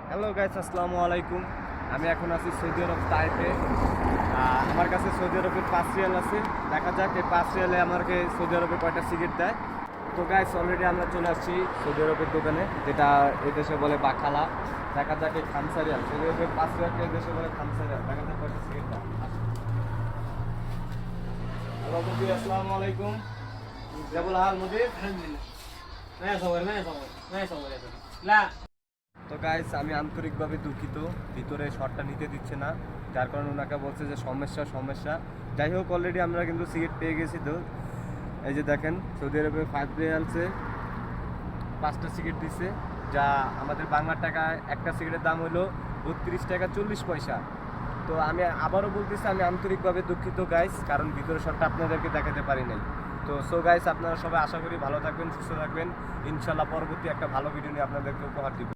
Hello guys, আসসালামু আলাইকুম। আমি এখন আছি সৌদি আরব তাইপে। আমার কাছে সৌদি আরবের 5 রিয়াল আছে। দেখা যাক এই 5 রিয়ালে আমাকে সৌদি আরবে কয়টা সিগারেট দেয়। তো গাইস, অলরেডি আমরা চলে আসছি সৌদি আরবের দোকানে, যেটা এদেশে বলে বাখালা। দেখা যাক এই খামসা রিয়াল, সৌদি আরবের 5 রিয়ালকে এদেশে বলে খামসা রিয়াল। দেখা যাক কয়টা সিগারেট দেয়। হ্যালো মুদির, আসসালামু আলাইকুম। কেমন হাল মুদির? তো গাইস, আমি আন্তরিকভাবে দুঃখিত, ভিতরে শটটা নিতে দিচ্ছে না, যার কারণে ওনাকে বলছে যে সমস্যা। যাই হোক, অলরেডি আমরা কিন্তু সিগারেট পেয়ে গেছি। তো এই যে দেখেন, সৌদি আরবে 5 রিয়ালসে 5টা সিগারেট দিচ্ছে, যা আমাদের বাংলার টাকায় একটা সিগারেটের দাম হলো 32 টাকা 40 পয়সা। তো আমি আবারও বলতেছি, আমি আন্তরিকভাবে দুঃখিত গাইস, কারণ ভিতরে শটটা আপনাদেরকে দেখাতে পারি নাই। তো সো গাইস, আপনারা সবাই আশা করি ভালো থাকবেন, সুস্থ থাকবেন। ইনশাল্লাহ পরবর্তী একটা ভালো ভিডিও নিয়ে আপনাদেরকে উপহার দিব।